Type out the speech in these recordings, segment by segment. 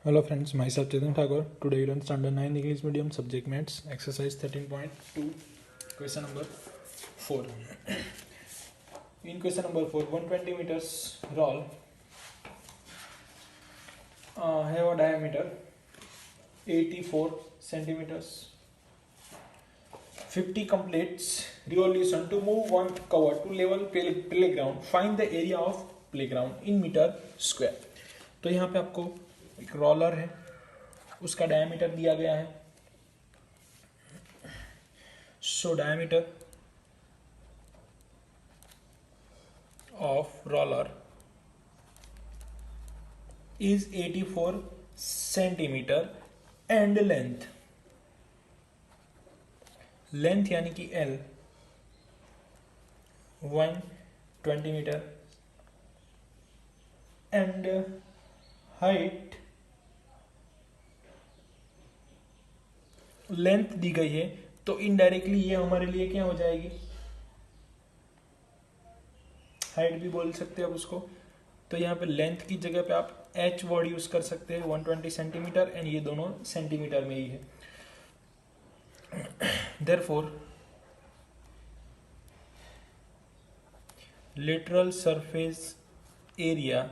Hello friends, myself Chetan Thakur. Today we learn standard 9 English medium subject maths exercise 13.2 question number 4. In question number 4, 120 meters roll have a diameter 84 centimeters. 50 completes revolution to move one cover to level playground. Find the area of playground in meter square. तो यहाँ पे आपको एक roller है, उसका diameter दिया गया है. So diameter of roller is 84 centimetre and length यानी कि L 120 metre and height length दी गई है. तो इनडायरेक्टली ये हमारे लिए क्या हो जाएगी, हाइट भी बोल सकते हैं आप उसको. तो यहाँ पे लेंथ की जगह पे आप h वर्ड यूज कर सकते हैं, 120 सेंटीमीटर एंड ये दोनों सेंटीमीटर में ही है. Therefore lateral surface area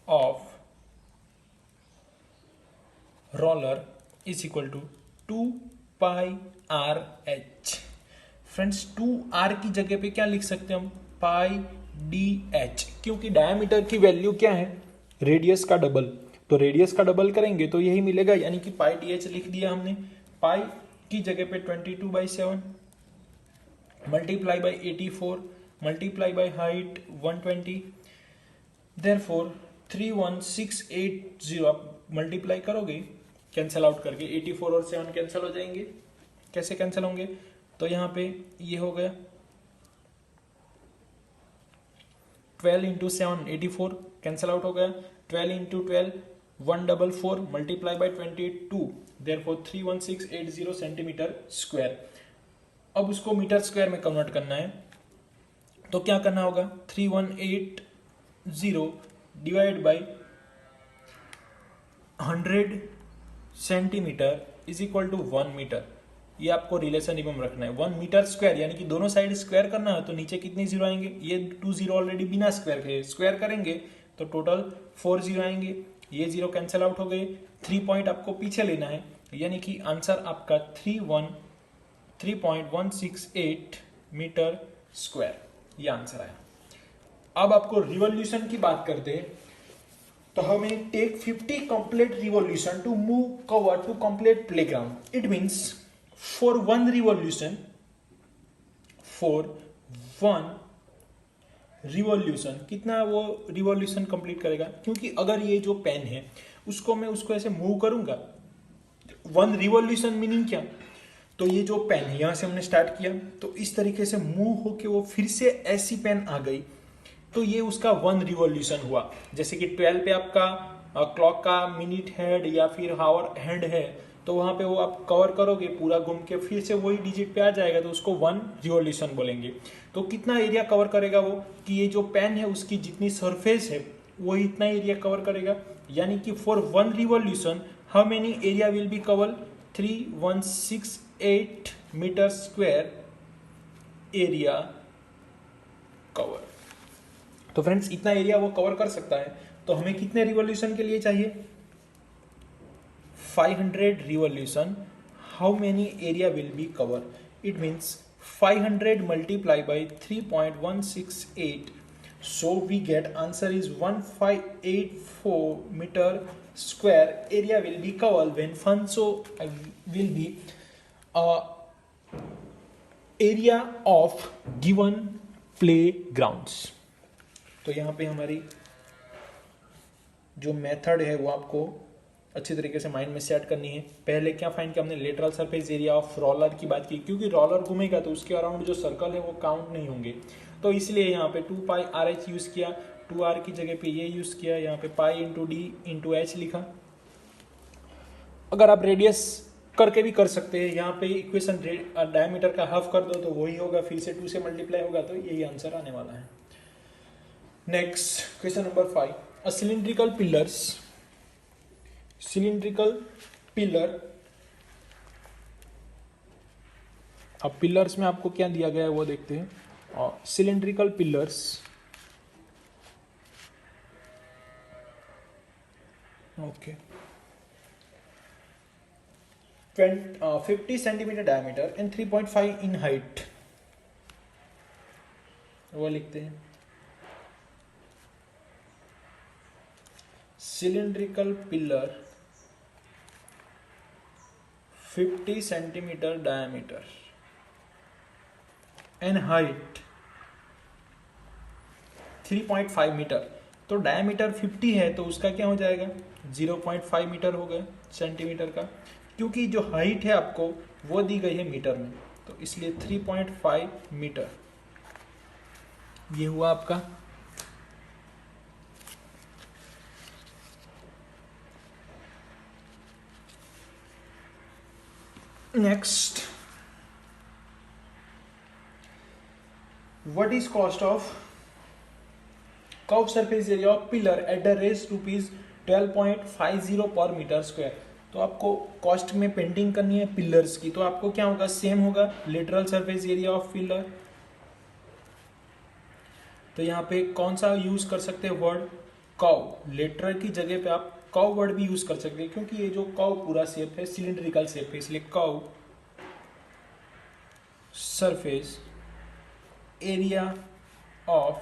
of roller is equal to 2 pi r h. Friends 2r की जगह पे क्या लिख सकते हैं हम, पाई डी एच, क्योंकि डायमीटर की वैल्यू क्या है, रेडियस का डबल. तो रेडियस का डबल करेंगे तो यही मिलेगा, यानी कि पाई डी एच लिख दिया हमने. पाई की जगह पे 22/7 multiply by 84 multiply by height 120. Therefore 31680 आप मल्टीप्लाई करोगे कैंसल आउट करके, 84 और 7 कैंसिल हो जाएंगे. कैसे कैंसिल होंगे, तो यहाँ पे ये हो गया 12 इंटू 7 84 कैंसिल आउट हो गया. 12 into 12 144 multiply by 22. Therefore 31680 centimetre square. अब उसको मीटर स्क्वायर में कन्वर्ट करना है, तो क्या करना होगा, 3180 divide by 100 centimetre is equal to 1 metre. ये आपको रिलेशन में रखना है. 1 मीटर स्क्वायर यानी कि दोनों साइड स्क्वायर करना है, तो नीचे कितने जीरो आएंगे, ये 2 जीरो ऑलरेडी बिना स्क्वायर के, स्क्वायर करेंगे तो टोटल 4 जीरो आएंगे. ये जीरो कैंसिल आउट हो गए. 3 पॉइंट आपको पीछे लेना है, यानी कि आंसर आपका 3.168 मीटर स्क्वायर, ये आंसर आया. अब आपको रिवॉल्यूशन की बात करते हैं, तो हमें take 50 complete revolution to move cover to complete playground. It means for one revolution कितना वो रिवॉल्यूशन कंप्लीट करेगा, क्योंकि अगर ये जो पेन है उसको ऐसे मूव करूंगा, वन रिवॉल्यूशन मीनिंग क्या, तो ये जो पेन है यहां से हमने स्टार्ट किया, तो इस तरीके से मूव होके वो फिर से ऐसी पेन आ गई, तो ये उसका 1 रिवॉल्यूशन हुआ. जैसे कि 12 पे आपका क्लॉक का मिनट हेड या फिर हावर हैंड है, तो वहां पे वो आप कवर करोगे पूरा घूम के, फिर से वही डिजिट पे आ जाएगा, तो उसको 1 रिवॉल्यूशन बोलेंगे. तो कितना एरिया कवर करेगा वो, कि ये जो पेन है उसकी जितनी सरफेस है वो इतना एरिया कवर करेगा. यानी कि for 1 revolution how many area will be cover, 3168 metre square area cover. तो फ्रेंड्स इतना एरिया वो कवर कर सकता है. तो हमें कितने रिवॉल्यूशन के लिए चाहिए, 500 revolution. How many area will be cover, it means 500 multiply by 3.168. So we get answer is 1584 metre square area will be covered when funso will be area of given playgrounds. तो यहाँ पे हमारी जो method है वो आपको अच्छी तरीके से माइंड में सेट करनी है. पहले क्या फाइंड किया हमने, lateral surface area of roller की बात की, क्योंकि रोलर घूमेगा तो उसके अराउंड जो सर्कल है वो काउंट नहीं होंगे, तो इसलिए यहाँ पे 2 पाई आर एच यूज किया. 2r की जगह पे ये यूज किया, यहाँ पे pi into D into H लिखा. अगर आप रेडियस करके भी कर सकते हैं, यहाँ पे इक्वेशन डायमीटर का हाफ कर दो तो वही होगा, फिर से 2 से मल्टीप्लाई होगा, तो यही आंसर आने वाला है. Next question number 5. A cylindrical pillars cylindrical pillar. अब पिलर्स में आपको क्या दिया गया है वो देखते हैं। और cylindrical pillars okay 50 centimetre diameter and 3.5 in height, वो लिखते हैं। Cylindrical pillar 50 centimetre diameter and height 3.5 metre. तो डायमीटर 50 है तो उसका क्या हो जाएगा 0.5 मीटर हो गया सेंटीमीटर का, क्योंकि जो हाइट है आपको वो दी गई है मीटर में, तो इसलिए 3.5 मीटर ये हुआ आपका। Next, what is cost of curve surface area of pillar at the rate rupees 12.50 पर मीटर स्क्वायर। तो आपको कॉस्ट में पेंटिंग करनी है पिलर्स की, तो आपको क्या होगा, सेम होगा lateral surface area of pillar. तो यहाँ पे कौन सा यूज कर सकते हैं वर्ड, कर्व। लेटरल की जगह पे आप कर्व वर्ड भी यूज कर सकते हैं, क्योंकि ये जो कर्व पूरा शेप है सिलिंड्रिकल शेप है, इसलिए curve surface area of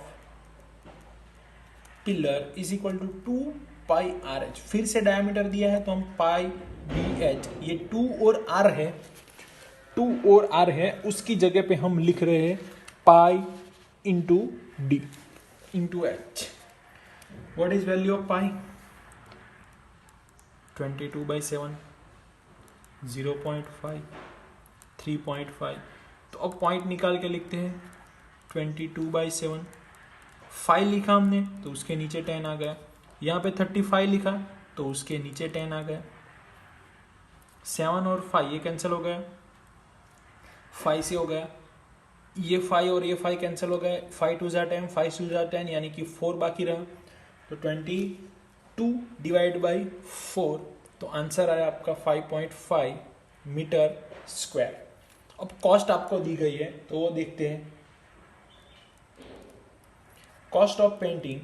pillar is equal to 2πRh। फिर से डायमीटर दिया है तो हम πdh, ये 2 और r है, 2 और r है, उसकी जगह पे हम लिख रहे हैं pi into D into H. What is value of पाई 22/7, 0.5, 3.5। तो अब पॉइंट निकाल के लिखते हैं 22/7। 5 लिखा हमने तो उसके नीचे 10 आ गया, यहाँ पे 35 लिखा तो उसके नीचे 10 आ गया। 7 और 5 ये कैंसिल हो गया, 5 से हो गया, ये 5 और ये 5 कैंसिल हो गए, 5 2 ज़ा 10, 5 2 ज़ा 10, यानी कि 4 बाकी रहा। तो 22 डिवाइड बाई 4, तो आंसर आया आपका 5.5 मीटर स्क्वायर। अब कॉस्ट आपको दी गई है तो वो देखते हैं। Cost of painting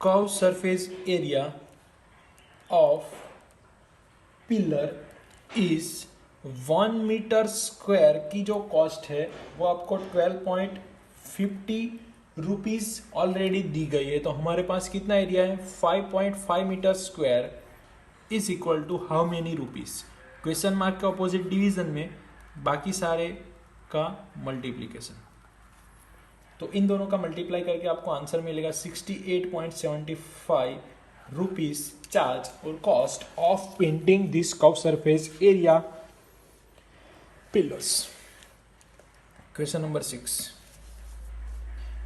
curve surface area of pillar is 1 metre square की जो कॉस्ट है वो आपको 12.50 रुपीज ऑलरेडी दी गई है। तो हमारे पास कितना एरिया है 5.5 metre square is equal to how many rupees. Question mark के ऑपोजिट डिवीजन में बाकी सारे का मल्टीप्लीकेशन, तो इन दोनों का मल्टीप्लाई करके आपको आंसर मिलेगा 68.75 रुपीज चार्ज और cost of painting this curve surface area pillars. Question number 6।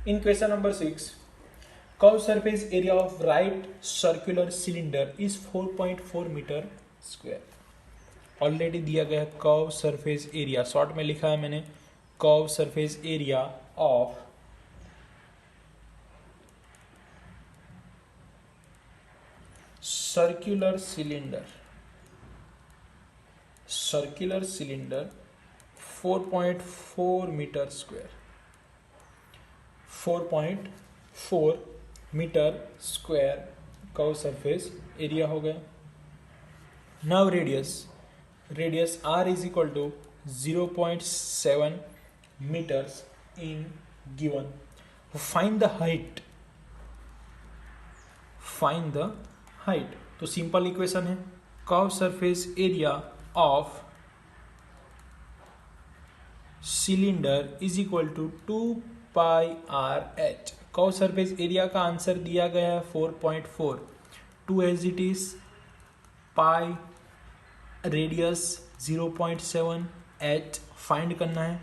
In question number 6, curve surface area of right circular cylinder is 4.4 metre square. Already दिया गया है कर्व सरफेस एरिया, शॉर्ट में लिखा है मैंने curve surface area of circular cylinder 4.4 metre square, 4.4 metre square curve surface area हो गया। Now radius r is equal to 0.7 meters in given. Find the height. तो सिंपल इक्वेशन है curve surface area of cylinder is equal to 2πRh। Curve surface area का answer दिया गया है 4.4, 2 as it is, pi, radius 0.7, h find करना है।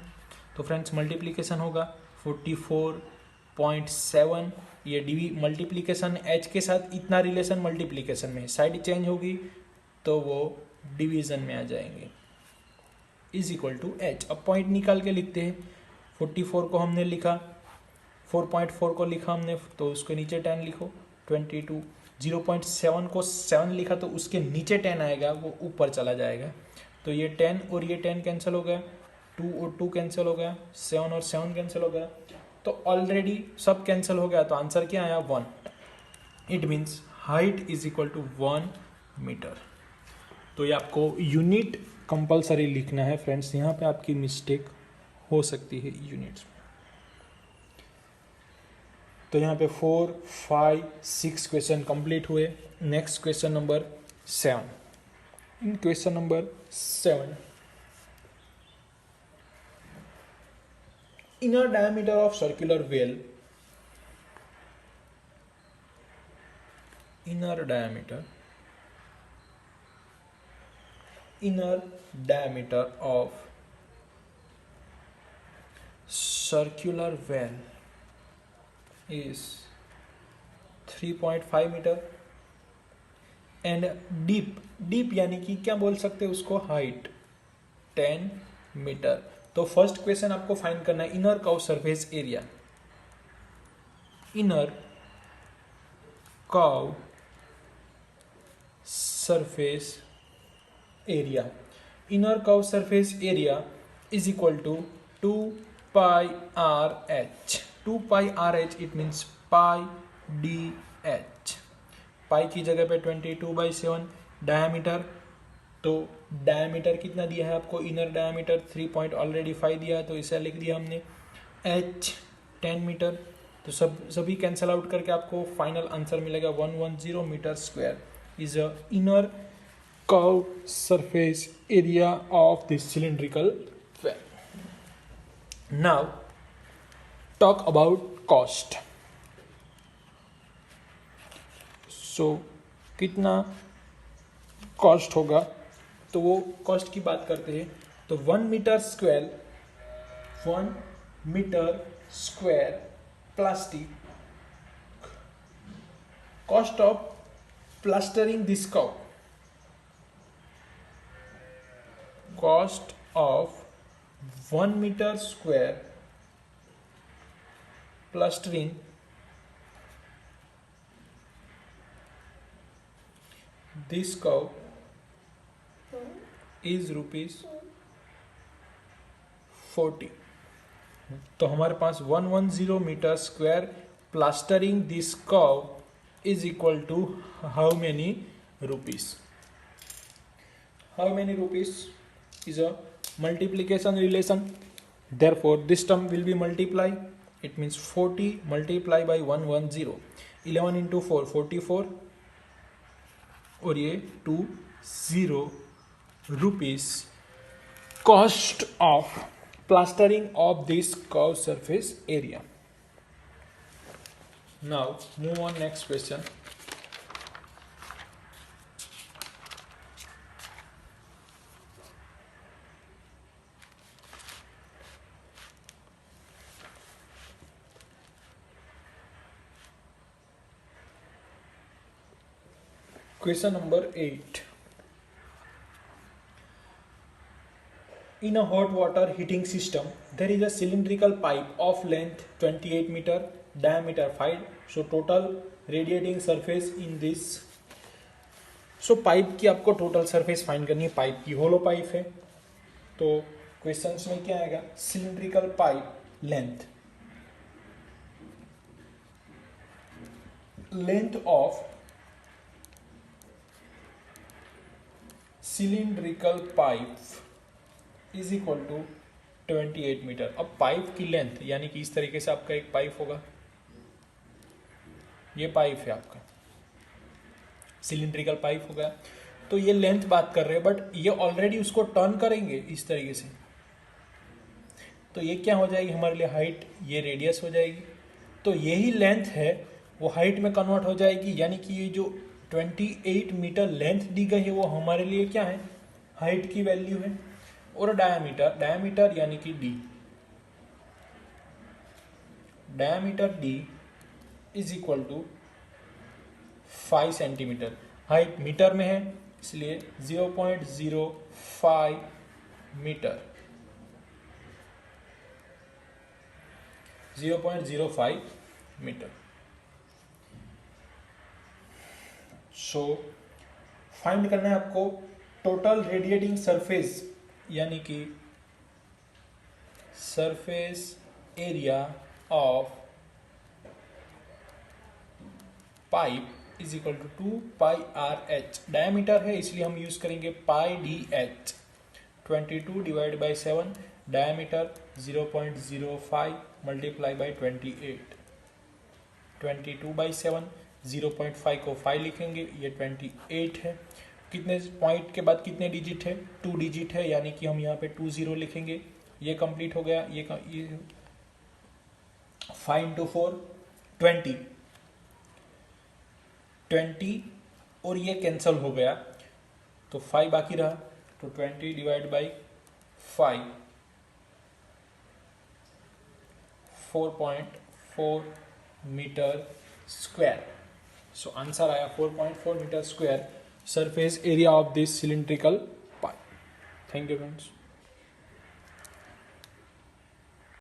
तो friends multiplication होगा 44.7, ये डिवी मल्टीप्लीकेशन h के साथ इतना रिलेशन मल्टीप्लीकेशन में, साइड चेंज होगी तो वो डिवीजन में आ जाएंगे, इज इक्वल टू h। अब पॉइंट निकाल के लिखते हैं। 44 को हमने लिखा, 4.4 को लिखा हमने तो उसके नीचे 10 लिखो, 22। 0.7 को 7 लिखा तो उसके नीचे 10 आएगा, वो ऊपर चला जाएगा। तो ये 10 और ये 10 कैंसिल हो गया, 2 और 2 कैंसिल हो गया, 7 और 7 कैंसिल हो गया। तो ऑलरेडी सब कैंसिल हो गया, तो आंसर क्या आया 1। It means height is equal to 1 metre. तो ये आपको यूनिट कंपलसरी लिखना है फ्रेंड्स, यहाँ पे आपकी मिस्टेक हो सकती है यूनिट्स में। तो यहाँ पे 4, 5, 6 क्वेश्चन कंप्लीट हुए। Next question number 7। In question number 7, inner diameter of circular well, inner diameter of circular well is 3.5 metre and deep यानी कि क्या बोल सकते हैं उसको, हाइट 10 मीटर। तो फर्स्ट क्वेश्चन आपको फाइंड करना है inner curve surface area. Inner curve surface area, inner curve surface area is equal to 2 pi r h. 2 pi r h it means pi d h. Pi की जगह पे 22/7 diameter. तो diameter कितना दिया है आपको, इनर डायमीटर 3.5 दिया है, तो इसे लिख दिया हमने। H 10 metre. तो सभी कैंसल आउट करके आपको फाइनल आंसर मिलेगा 110 metre square is a inner curve surface area of this cylindrical well. Now talk about cost. So कितना कॉस्ट होगा, तो वो कॉस्ट की बात करते हैं। तो 1 metre square plastic, cost of plastering this curve, cost of 1 metre square plastering this curve is ₹40। तो हमारे पास 110 metre square plastering this curve is equal to how many rupees. How many rupees is a multiplication relation, therefore this term will be multiply, it means 40 multiply by 110, 11 into 4 44 और ये 20 rupees cost of plastering of this curved surface area. Now move on next question. Question number 8. In a hot water heating system, there is a cylindrical pipe of length 28 meter, diameter 5. So total radiating surface in this. So pipe की आपको total surface find करनी है। Pipe की होलो pipe है, तो questions में क्या आएगा, cylindrical pipe length of cylindrical pipe is equal to 28 metre. अब पाइप की लेंथ यानी कि इस तरीके से आपका एक पाइप होगा, ये पाइप है आपका, सिलिंड्रिकल पाइप होगा। तो ये लेंथ बात कर रहे हैं, बट ये ऑलरेडी उसको टर्न करेंगे इस तरीके से, तो ये क्या हो जाएगी हमारे लिए हाइट, ये रेडियस हो जाएगी। तो यही लेंथ है वो हाइट में कन्वर्ट हो जाएगी, यानी कि ये जो 28 मीटर लेंथ दी गई है वो हमारे लिए क्या है, हाइट की वैल्यू है। और डायमीटर यानी कि D, diameter D is equal to 5 centimetre. Height metre में है इसलिए 0.05 मीटर। 0.05 मीटर। सो फाइंड करना है आपको टोटल रेडिएटिंग सरफेस, यानी कि surface area of pipe is equal to 2πRh। Diameter है इसलिए हम यूज करेंगे πdh। 22 divide by 7, diameter 0.05 multiply by 28। 22/7, 0.5 को 5 लिखेंगे, ये 28 है। कितने पॉइंट के बाद कितने डिजिट है? 2 डिजिट है, यानी कि हम यहाँ पे 20 लिखेंगे। ये कंप्लीट हो गया। ये 5 into 4 20 और ये कैंसल हो गया तो 5 बाकी रहा, तो 20 divide by 5 4.4 metre square. So answer आया 4.4 metre square surface area of this cylindrical pipe. Thank you friends.